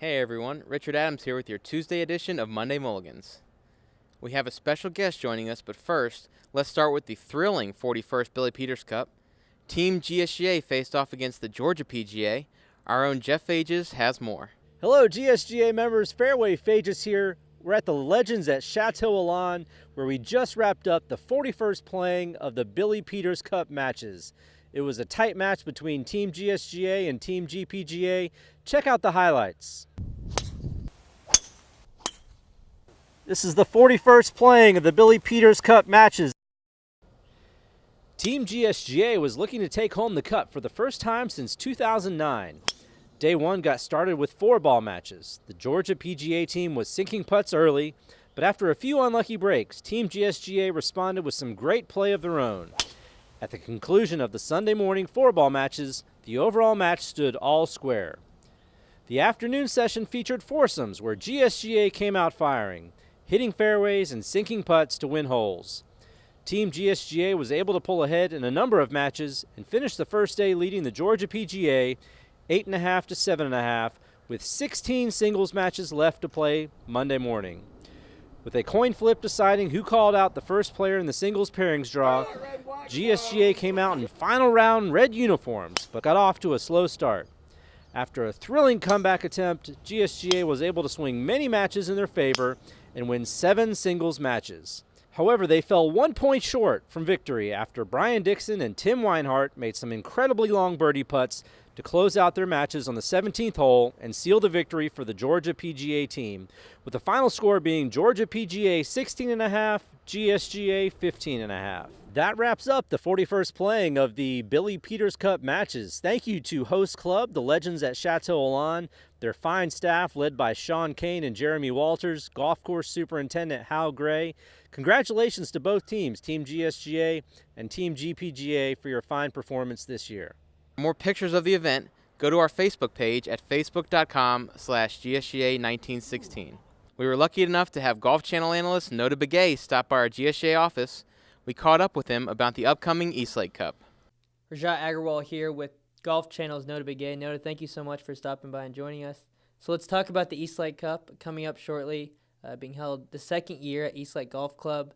Hey everyone, Richard Adams here with your Tuesday edition of Monday Mulligans. We have a special guest joining us, but first, let's start with the thrilling 41st Billy Peters Cup. Team GSGA faced off against the Georgia PGA. Our own Jeff Fages has more. Hello, GSGA members. Fairway Fages here. We're at the Legends at Chateau Elan, where we just wrapped up the 41st playing of the Billy Peters Cup matches. It was a tight match between Team GSGA and Team GPGA. Check out the highlights. This is the 41st playing of the Billy Peters Cup matches. Team GSGA was looking to take home the cup for the first time since 2009. Day one got started with 4-ball matches. The Georgia PGA team was sinking putts early, but after a few unlucky breaks, Team GSGA responded with some great play of their own. At the conclusion of the Sunday morning 4-ball matches, the overall match stood all square. The afternoon session featured foursomes where GSGA came out firing, hitting fairways and sinking putts to win holes. Team GSGA was able to pull ahead in a number of matches and finished the first day leading the Georgia PGA 8.5 to 7.5 with 16 singles matches left to play Monday morning. With a coin flip deciding who called out the first player in the singles pairings draw, GSGA came out in final round red uniforms but got off to a slow start. After a thrilling comeback attempt, GSGA was able to swing many matches in their favor and win 7 singles matches. However, they fell 1 point short from victory after Brian Dixon and Tim Weinhart made some incredibly long birdie putts to close out their matches on the 17th hole and seal the victory for the Georgia PGA team, with the final score being Georgia PGA 16.5, GSGA 15.5. That wraps up the 41st playing of the Billy Peters Cup matches. Thank you to host club, the Legends at Chateau Elan, their fine staff led by Sean Kane and Jeremy Walters, golf course superintendent Hal Gray. Congratulations to both teams, Team GSGA and Team GPGA, for your fine performance this year. For more pictures of the event, go to our Facebook page at facebook.com/GSGA1916. We were lucky enough to have Golf Channel analyst Nota Begay stop by our GSGA office. We caught up with him about the upcoming Eastlake Cup. Rajat Agarwal here with Golf Channel's Nota Begay. Nota, thank you so much for stopping by and joining us. So let's talk about the Eastlake Cup coming up shortly, being held the second year at Eastlake Golf Club.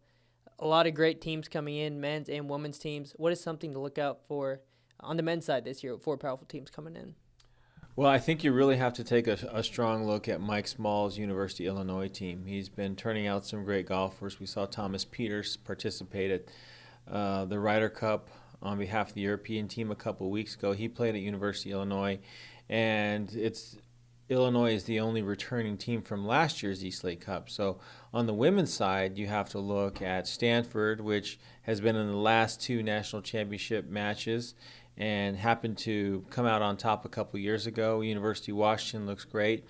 A lot of great teams coming in, men's and women's teams. What is something to look out for on the men's side this year with 4 powerful teams coming in? Well, I think you really have to take a strong look at Mike Small's University of Illinois team. He's been turning out some great golfers. We saw Thomas Peters participate at the Ryder Cup on behalf of the European team a couple of weeks ago. He played at University of Illinois, and Illinois is the only returning team from last year's Eastlake Cup. So on the women's side, you have to look at Stanford, which has been in the last 2 national championship matches and happened to come out on top a couple years ago. University of Washington looks great.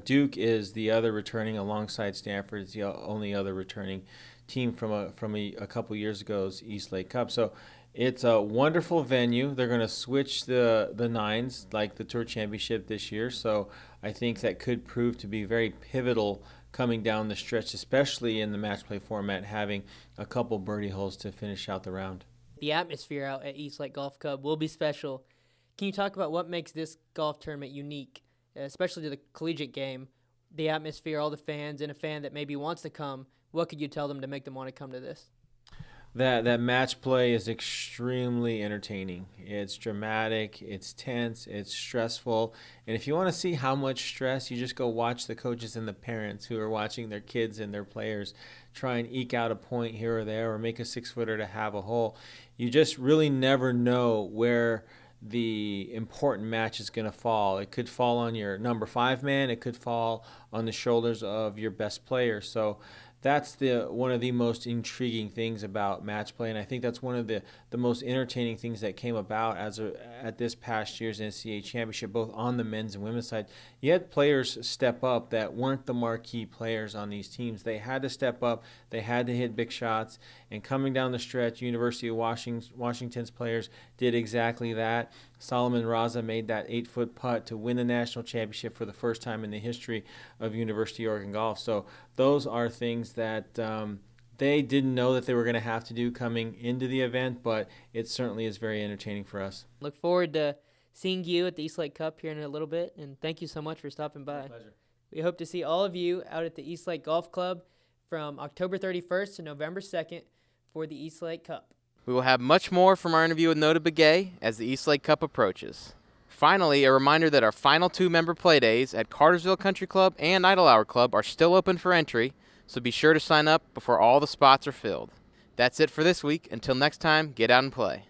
Duke is the other returning alongside Stanford. It's the only other returning team from a couple years ago's Eastlake Cup. So it's a wonderful venue. They're going to switch the nines like the Tour Championship this year. So I think that could prove to be very pivotal coming down the stretch, especially in the match play format, having a couple birdie holes to finish out the round. The atmosphere out at Eastlake Golf Club will be special. Can you talk about what makes this golf tournament unique, especially to the collegiate game? The atmosphere, all the fans, and a fan that maybe wants to come, what could you tell them to make them want to come to this? That match play is extremely entertaining. It's dramatic, it's tense, it's stressful. And if you want to see how much stress, you just go watch the coaches and the parents who are watching their kids and their players try and eke out a point here or there or make a 6-footer to have a hole. You just really never know where the important match is going to fall. It could fall on your number 5 man. It could fall on the shoulders of your best player. So that's one of the most intriguing things about match play, and I think that's one of the most entertaining things that came about at this past year's NCAA championship, both on the men's and women's side. You had players step up that weren't the marquee players on these teams. They had to step up. They had to hit big shots, and coming down the stretch, University of Washington's players did exactly that. Solomon Raza made that 8-foot putt to win the national championship for the first time in the history of University of Oregon golf. So those are things that they didn't know that they were going to have to do coming into the event, but it certainly is very entertaining for us. Look forward to seeing you at the East Lake Cup here in a little bit, and thank you so much for stopping by. My pleasure. We hope to see all of you out at the East Lake Golf Club from October 31st to November 2nd for the East Lake Cup. We will have much more from our interview with Nota Begay as the East Lake Cup approaches. Finally, a reminder that our final 2 member play days at Cartersville Country Club and Idle Hour Club are still open for entry, so be sure to sign up before all the spots are filled. That's it for this week. Until next time, get out and play.